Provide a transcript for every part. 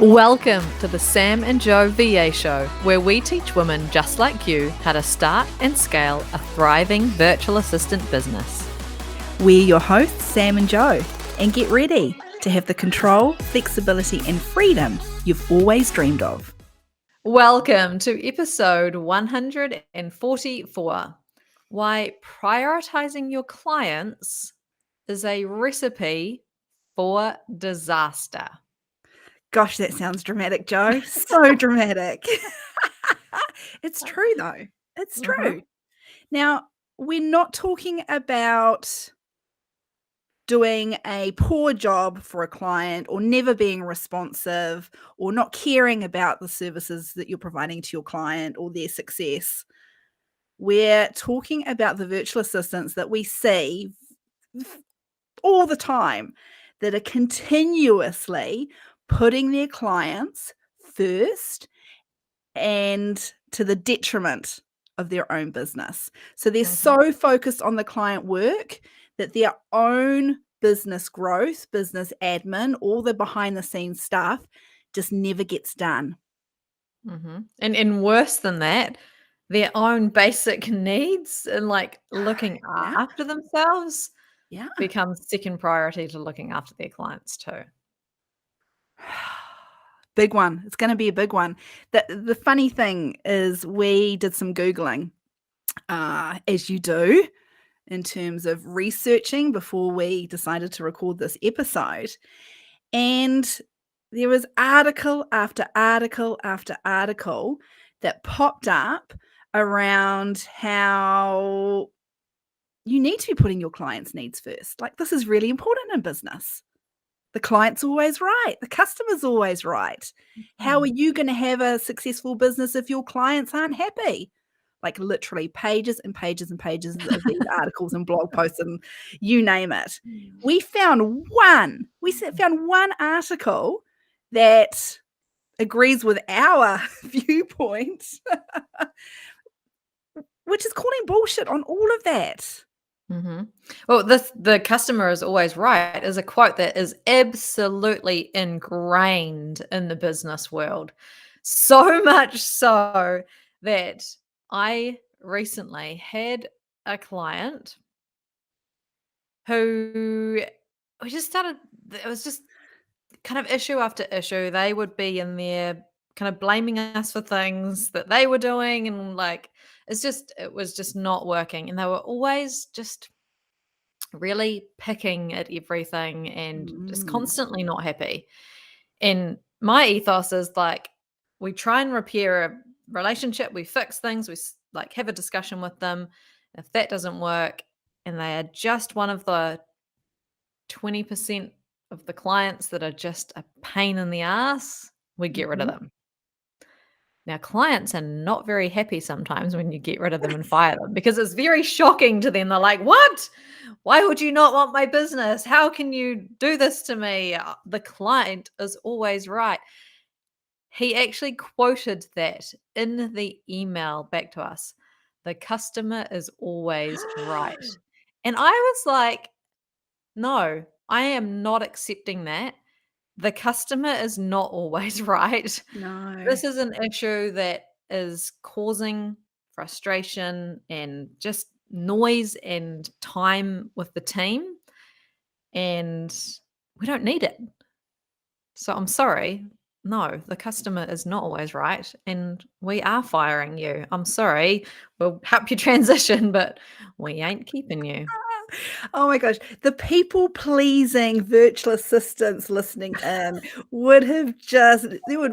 Welcome to the Sam and Joe VA Show, where we teach women just like you how to start and scale a thriving virtual assistant business. We're your hosts, Sam and Joe, and get ready to have the control, flexibility, and freedom you've always dreamed of. Welcome to episode 144, Why Prioritizing Your Clients is a Recipe for Disaster. Gosh, that sounds dramatic, Joe. So dramatic. It's true, though. It's true. Now, we're not talking about doing a poor job for a client or never being responsive or not caring about the services that you're providing to your client or their success. We're talking about the virtual assistants that we see all the time that are continuously putting their clients first and to the detriment of their own business. So they're so focused on the client work that their own business growth, business admin, all the behind the scenes stuff just never gets done. And worse than that, their own basic needs and looking after themselves becomes second priority to looking after their clients too. Big one. It's going to be a big one. The funny thing is we did some Googling, as you do, in terms of researching before we decided to record this episode. And there was article after article after article that popped up around how you need to be putting your clients' needs first. Like, this is really important in business. The client's always right. The customer's always right. How are you going to have a successful business if your clients aren't happy? Like, literally pages and pages and pages of these articles and blog posts and you name it. We found one article that agrees with our viewpoint, which is calling bullshit on all of that. Well, the customer is always right is a quote that is absolutely ingrained in the business world. So much so that I recently had a client who we just started, it was just kind of issue after issue. They would be in there kind of blaming us for things that they were doing, and it was just not working. And they were always just really picking at everything and just constantly not happy. And my ethos is we try and repair a relationship, we fix things, we have a discussion with them. If that doesn't work and they are just one of the 20% of the clients that are just a pain in the ass, we get rid of them. Now, clients are not very happy sometimes when you get rid of them and fire them, because it's very shocking to them. They're like, what? Why would you not want my business? How can you do this to me? The client is always right. He actually quoted that in the email back to us. The customer is always right. And I was like, no, I am not accepting that. The customer is not always right. No. This is an issue that is causing frustration and just noise and time with the team, and we don't need it. So I'm sorry. No, the customer is not always right, and we are firing you. I'm sorry. We'll help you transition, but we ain't keeping you. Oh my gosh, the people-pleasing virtual assistants listening in there would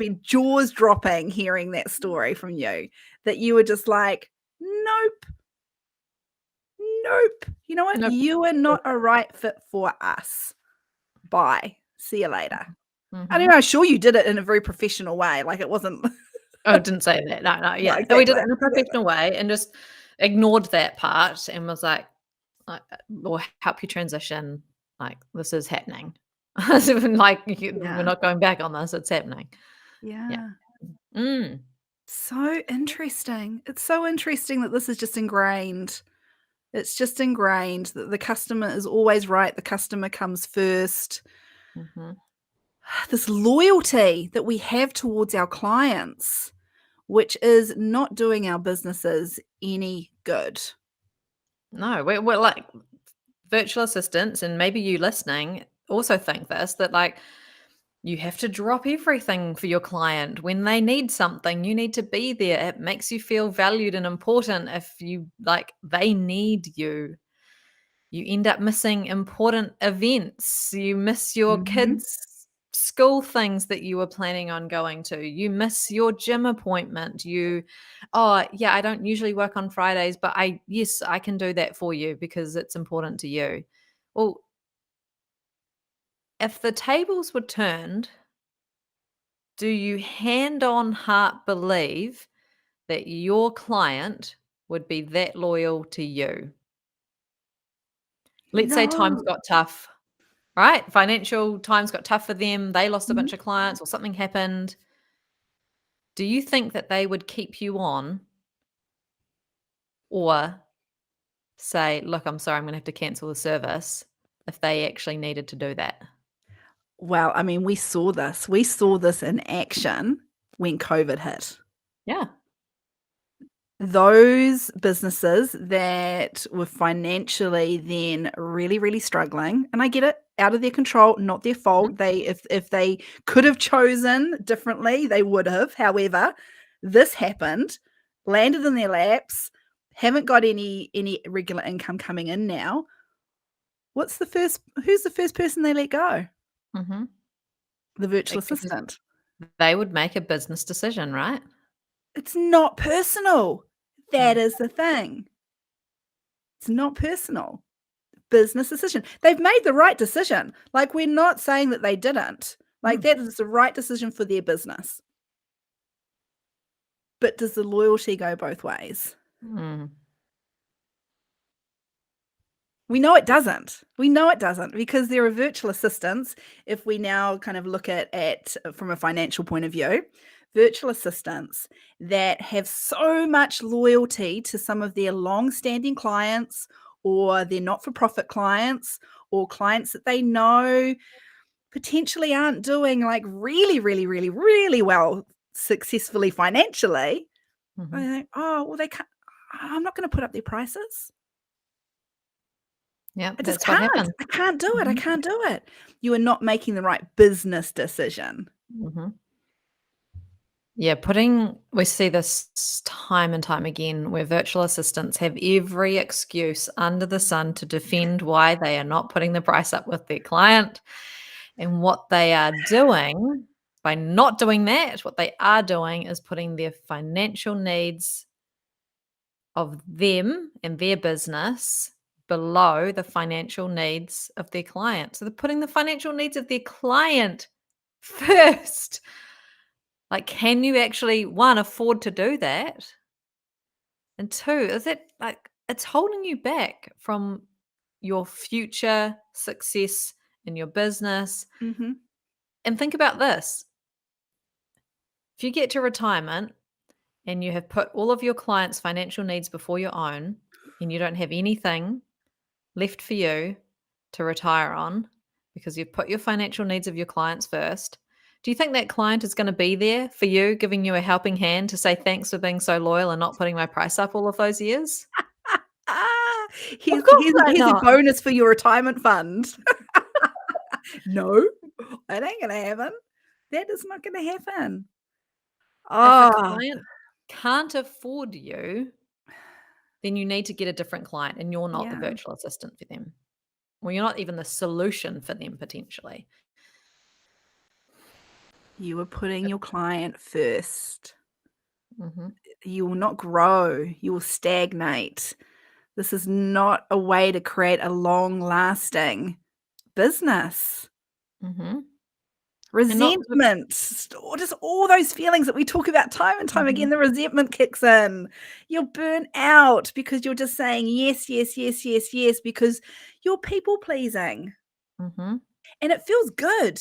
be jaws dropping hearing that story from you, that you were just like, nope. You know what? Nope. You are not a right fit for us. Bye. See you later. I don't know, sure you did it in a very professional way. Like, it wasn't. Oh, didn't say that. No, yeah. Exactly. So we did it in a professional way and just ignored that part and was like, we'll help you transition. Like, this is happening. We're not going back on this. It's happening. Yeah. Mm. So interesting. It's so interesting that this is just ingrained. It's just ingrained that the customer is always right. The customer comes first. this loyalty that we have towards our clients, which is not doing our businesses any good. No, we're like virtual assistants, and maybe you listening also think this, that like you have to drop everything for your client. When they need something, you need to be there. It makes you feel valued and important. If you like, they need you. You end up missing important events. You miss your Mhm. kids' school things that you were planning on going to. You miss your gym appointment. Oh, yeah, I don't usually work on Fridays, but yes, I can do that for you because it's important to you. Well, if the tables were turned, do you hand on heart believe that your client would be that loyal to you? Let's say times No. got tough. Right? Financial times got tough for them, they lost a Mhm. bunch of clients or something happened. Do you think that they would keep you on or say, "Look, I'm sorry, I'm gonna have to cancel the service," if they actually needed to do that? Well, I mean, we saw this. We saw this in action when COVID hit. Yeah. Those businesses that were financially then really, really struggling, and I get it, out of their control, not their Mhm, fault. They if they could have chosen differently, they would have. However, this happened, landed in their laps, haven't got any regular income coming in now. Who's the first person they let go? mhm. The virtual Because assistant. they would make a business decision, right? It's not personal. That Mm, is the thing. It's not personal. Business decision. They've made the right decision. Like, we're not saying that they didn't. Like, mm, that is the right decision for their business. But does the loyalty go both ways? mm, We know it doesn't. We know it doesn't because there are virtual assistants. If we now kind of look at from a financial point of view, virtual assistants that have so much loyalty to some of their long-standing clients or their not-for-profit clients or clients that they know potentially aren't doing like really, really, really, really well successfully financially. I mhm. think, oh, well, they can't, I'm not going to put up their prices. Yeah, I just that's what can't. happened. I can't do it. I Mhm, can't do it. You are not making the right business decision. mhm. Yeah, we see this time and time again where virtual assistants have every excuse under the sun to defend why they are not putting the price up with their client. And what they are doing by not doing that, what they are doing is putting their financial needs of them and their business below the financial needs of their client. So they're putting the financial needs of their client first. Like, can you actually, one, afford to do that? And two, is it like it's holding you back from your future success in your business? Mhm. And think about this: if you get to retirement and you have put all of your clients' financial needs before your own, and you don't have anything left for you to retire on because you've put your financial needs of your clients first. Do you think that client is going to be there for you, giving you a helping hand to say, thanks for being so loyal and not putting my price up all of those years? Ah, Of here's course here's they're here's a not. bonus for your retirement fund. No, that ain't gonna happen. That is not gonna happen. If a Ah, client can't afford you, then you need to get a different client and you're not the yeah. virtual assistant for them. Well, you're not even the solution for them potentially. You are putting your client first. Hmm. You will not grow. You will stagnate. This is not a way to create a long-lasting business. Hmm. And not. Resentment, or just all those feelings that we talk about time and time Hmm. again, the resentment kicks in. You're burnt out because you're just saying yes, yes, yes, yes, yes, because you're people pleasing. Hmm. And it feels good.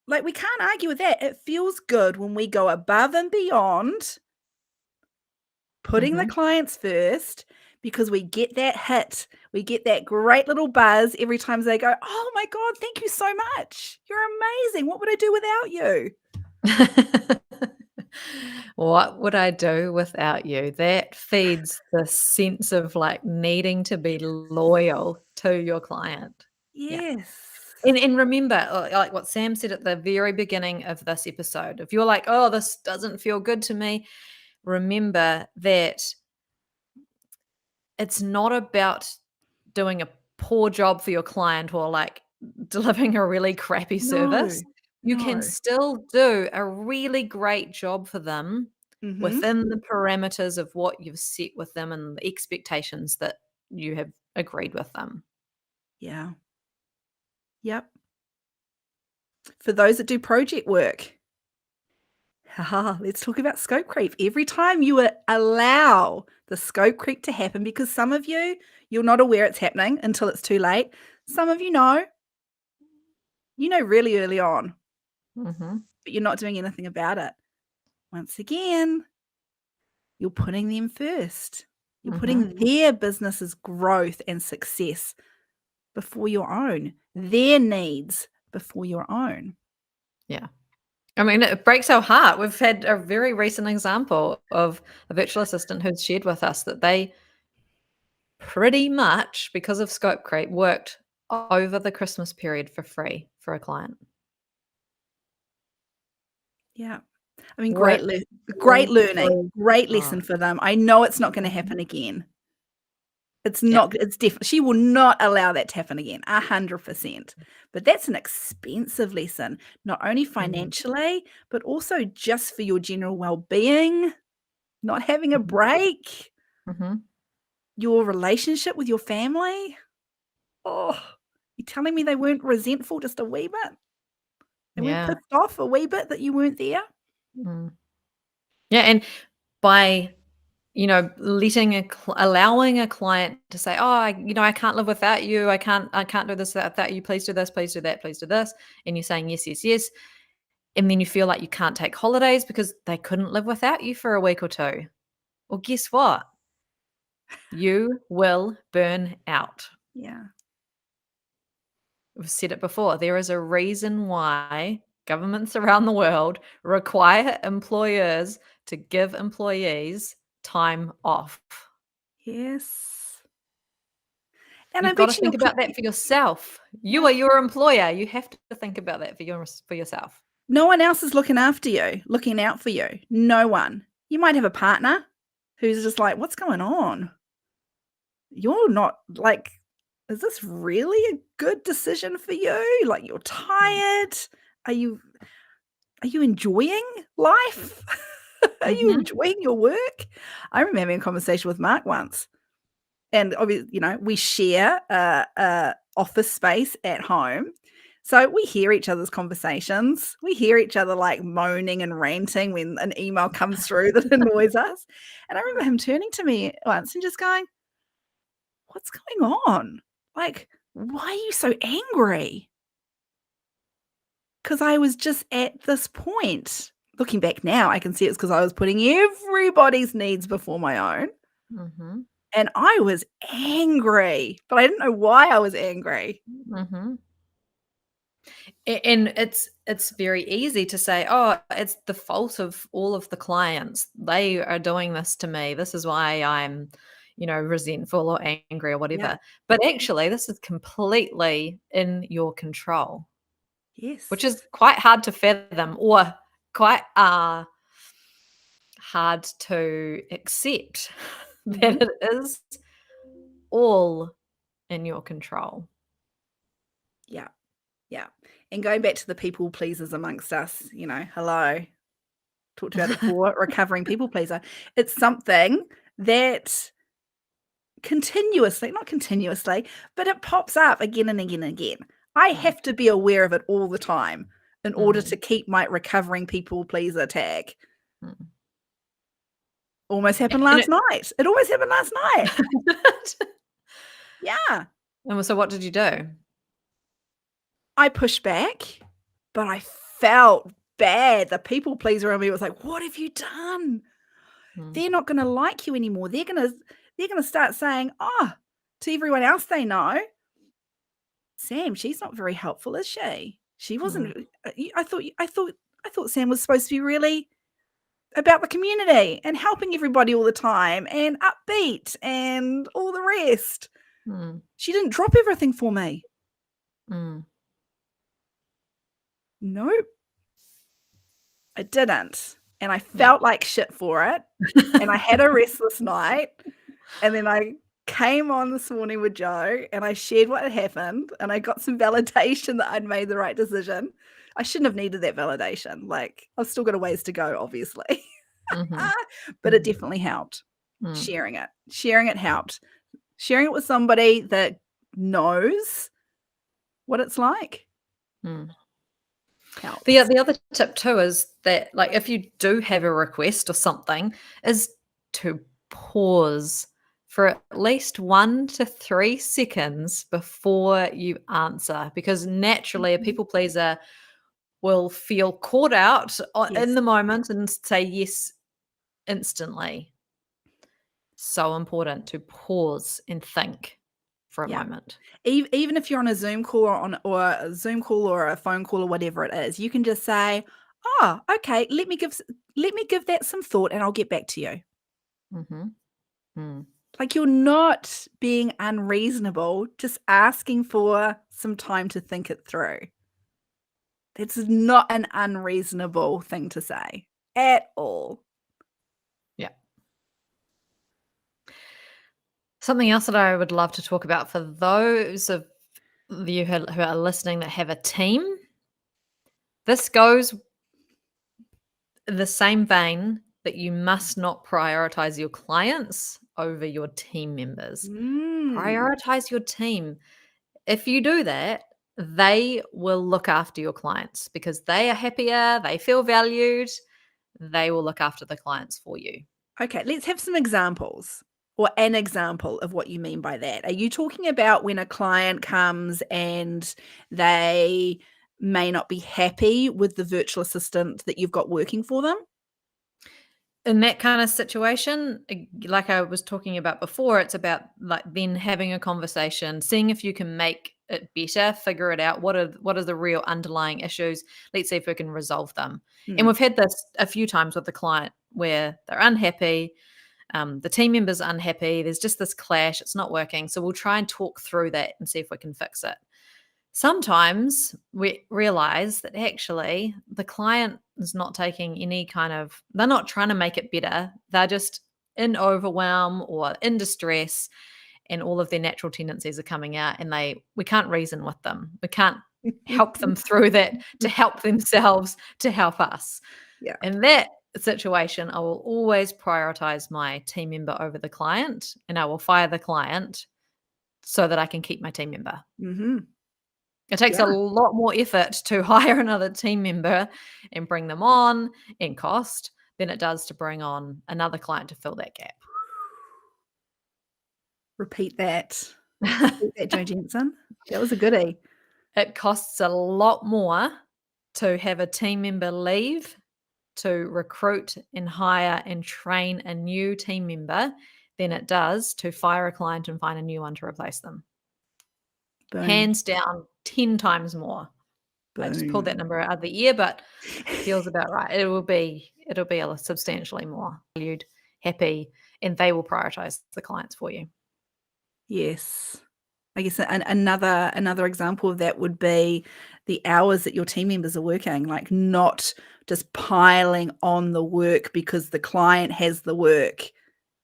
Like, we can't argue with that. It feels good when we go above and beyond, putting the Hmm. clients first, because we get that hit. We get that great little buzz every time they go, "Oh my god, thank you so much. You're amazing. What would I do without you?" What would I do without you? That feeds the sense of, like, needing to be loyal to your client. Yeah. Yes. And remember, like what Sam said at the very beginning of this episode, if you're like, "Oh, this doesn't feel good to me," remember that it's not about doing a poor job for your client or, like, delivering a really crappy No. service. You can No. still do a really great job for them Mhm. within the parameters of what you've set with them and the expectations that you have agreed with them. Yeah. Yep. For those that do project work, haha, let's talk about scope creep. Every time you allow the scope creep to happen, because some of you, you're not aware it's happening until it's too late. Some of you know really early on, Mhm, but you're not doing anything about it. Once again, you're putting them first. You're mhm. putting their business's growth and success before your own, their needs before your own. Yeah. I mean, it breaks our heart. We've had a very recent example of a virtual assistant who's shared with us that they pretty much, because of scope creep, worked over the Christmas period for free for a client. Yeah. I mean, Worked great all learning, through great lesson time. for them. I know it's not gonna Mhm. happen again. It's Yeah. not it's definitely she will not allow that to happen again, 100%. But that's an expensive lesson, not only Mhm, financially, but also just for your general well-being, not having a mhm, break, mhm. your relationship with your family. Oh, you telling me they weren't resentful just a wee bit? They weren't Yeah. pissed off a wee bit that you weren't there? Mm. Yeah, and by, letting allowing a client to say, "Oh, I can't live without you. I can't do this without you. Please do this, please do that, please do this." And you're saying, "Yes, yes, yes." And then you feel like you can't take holidays because they couldn't live without you for a week or 2. Well, guess what? You will burn out. Yeah. We've said it before. There is a reason why governments around the world require employers to give employees time off. Yes. And I You've got to bet you think about that for yourself. You yeah. are your employer. You have to think about that for yourself. No one else is looking after you, looking out for you. No one. You might have a partner who's just like, "What's going on? You're not like, is this really a good decision for you? Like, you're Mm. tired. Are you are you enjoying life? Are you Mhm. enjoying your work?" I remember having a conversation with Mark once, and we share a office space at home. So we hear each other's conversations. We hear each other like moaning and ranting when an email comes through that annoys us. And I remember him turning to me once and just going, "What's going on? Like, why are you so angry?" Because I was just at this point. Looking back now, I can see it's because I was putting everybody's needs before my own. Mhm. And I was angry, but I didn't know why I was angry. Mhm. And it's very easy to say, "Oh, it's the fault of all of the clients. They are doing this to me. This is why I'm, resentful or angry or Yeah. whatever." But actually, this is completely in your control, which Yes. is quite hard to fathom or quite hard to accept Mhm. that it is all in your control. Yeah. Yeah. And going back to the people pleasers amongst us, hello, talked about it before, recovering people pleaser. It's something that continuously, not continuously, but it pops up again and again and again. I Mm, have to be aware of it all the time in order to mhm, keep my recovering people pleaser tag. mm. Almost Yeah, happened and last night. It almost happened last night. it Yeah. and so what did you do? I pushed back, but I felt bad. The people pleaser in me was like, "What have you done? Mm, They're not gonna like you anymore. They're gonna they're going to start saying, oh, to everyone else they know, Sam, she's not very helpful, is she? She wasn't. I thought Sam was supposed to be really about the community and helping everybody all the time and upbeat and all the rest. Mm. She didn't drop everything for me. Mm. Nope, I didn't. And I Yeah. felt like shit for it. And I had a restless night. And then I came on this morning with Joe and I shared what had happened and I got some validation that I'd made the right decision. I shouldn't have needed that validation. Like, I've still got a ways to go, obviously. Mhm. But it definitely helped. Mm. Sharing it. Sharing it helped. Sharing it with somebody that knows what it's like Mm. helps. The other tip too is that, like, if you do have a request or something, is to pause for at least 1 to 3 seconds before you answer, because naturally a Mhm. people pleaser will feel caught out in Yes. the moment and say yes instantly. So important to pause and think for a Yeah. moment. Even if you're on a Zoom call or a Zoom call or a phone call or whatever it is, you can just say, "Oh, okay, let me give that some thought and I'll get back to you." Mhm. Mm. Like, you're not being unreasonable, just asking for some time to think it through. That's not an unreasonable thing to say at all. Yeah. Something else that I would love to talk about for those of you who are listening that have a team, this goes in the same vein that you must not prioritize your clients over your team members. Mm. Prioritize your team. If you do that, they will look after your clients because they are happier, they feel valued, they will look after the clients for you. Okay, let's have some examples or an example of what you mean by that. Are you talking about when a client comes and they may not be happy with the virtual assistant that you've got working for them? In that kind of situation, like I was talking about before, it's about like then having a conversation, seeing if you can make it better, figure it out. What are the real underlying issues? Let's see if we can resolve them. And Mm. we've had this a few times with the client where they're unhappy, the team member's unhappy. There's just this clash. It's not working. So we'll try and talk through that and see if we can fix it. Sometimes we realize that actually the client is not taking any kind of, they're not trying to make it better. They're just in overwhelm or in distress, and all of their natural tendencies are coming out, and we can't reason with them. We can't help them through that to help themselves to help us. Yeah. In that situation, I will always prioritize my team member over the client, and I will fire the client so that I can keep my team member. Mhm. It takes a Yeah. lot more effort to hire another team member and bring them on in cost than it does to bring on another client to fill that gap. Repeat that. Repeat that, Joe Jensen. That was a goodie. It costs a lot more to have a team member leave, to recruit and hire and train a new team member than it does to fire a client and find a new one to replace them. Boom. Hands down, 10 times more. I just pulled that Boom. number out of the air, but feels about right. It'll be a substantially more valued, happy, and they will prioritize the clients for you. Yes. I guess another example of that would be the hours that your team members are working, like not just piling on the work because the client has the work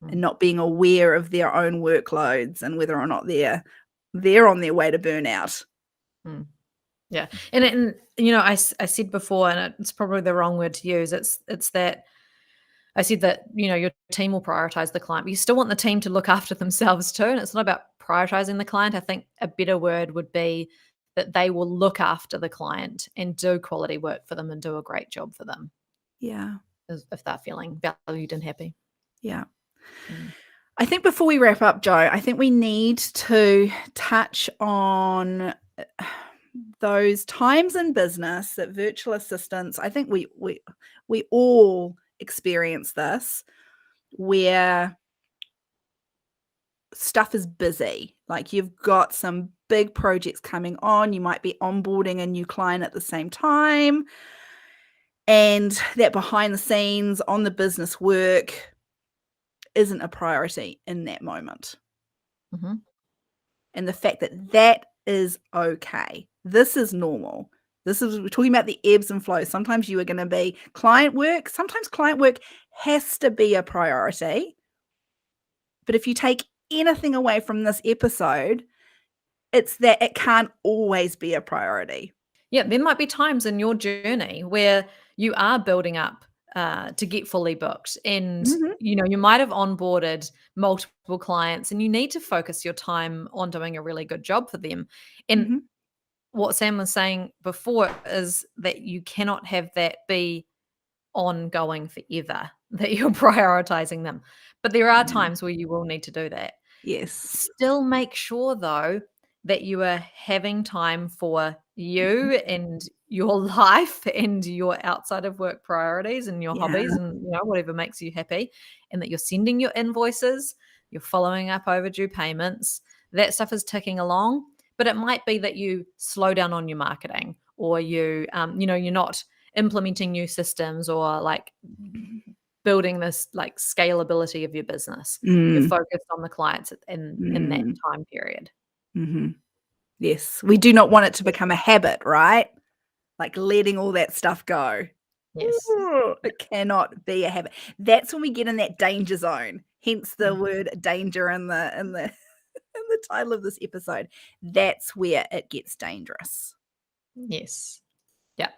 and Mm, not being aware of their own workloads and whether or not they're on their way to burnout. mm. Yeah, and I said before, and it's probably the wrong word to use. It's that I said that your team will prioritize the client, but you still want the team to look after themselves too. And it's not about prioritizing the client. I think a better word would be that they will look after the client and do quality work for them and do a great job for them Yeah. if they're feeling valued and happy. Yeah. Mm. I think before we wrap up, Joe, I think we need to touch on those times in business that virtual assistants, I think we all experience this, where stuff is busy, like you've got some big projects coming on, you might be onboarding a new client at the same time, and that behind the scenes on the business work isn't a priority in that moment. Mhm. And the fact that that is okay. This is normal. We're talking about the ebbs and flows. Sometimes you are going to be client work. Sometimes client work has to be a priority. But if you take anything away from this episode, it's that it can't always be a priority. Yeah, there might be times in your journey where you are building up to get fully booked, and Mhm, you might have onboarded multiple clients, and you need to focus your time on doing a really good job for them. And mhm, what Sam was saying before is that you cannot have that be ongoing forever, that you're prioritizing them. But there are yeah, times where you will need to do that. yes. Still make sure though that you are having time for Mhm, you and your life and your outside of work priorities and your yeah, hobbies and whatever makes you happy, and that you're sending your invoices, you're following up overdue payments. That stuff is ticking along, but it might be that you slow down on your marketing, or you're not implementing new systems, or like building this like scalability of your business. You're mm, focused on the clients in that mm, time period. mhm. Yes, we do not want it to become a habit, right? Like letting all that stuff go. Yes. Yeah. It cannot be a habit. That's when we get in that danger zone, hence the Mm. word danger in the in the title of this episode. That's where it gets dangerous. Yes. Yeah.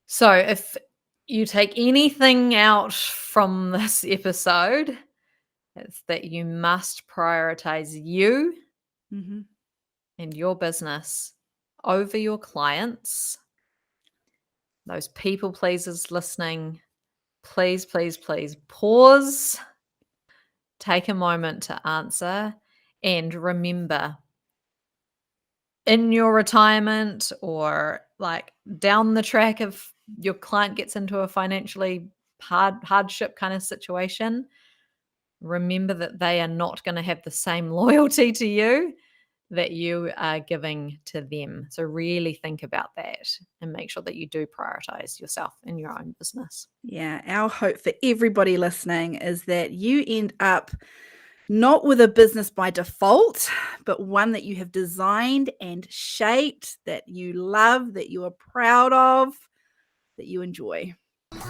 So if you take anything out from this episode, it's that you must prioritize you Mhm. and your business over your clients. Those people pleasers listening, please, please, please pause, take a moment to answer, and remember, in your retirement, or like down the track, if your client gets into a financially hardship kind of situation, remember that they are not going to have the same loyalty to you that you are giving to them. So really think about that and make sure that you do prioritize yourself in your own business. Yeah, our hope for everybody listening is that you end up not with a business by default, but one that you have designed and shaped, that you love, that you are proud of, that you enjoy.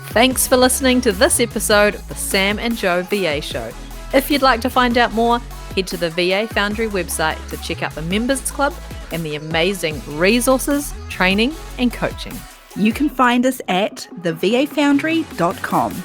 Thanks for listening to this episode of the Sam and Joe VA Show. If you'd like to find out more, head to the VA Foundry website to check out the Members Club and the amazing resources, training, and coaching. You can find us at thevafoundry.com.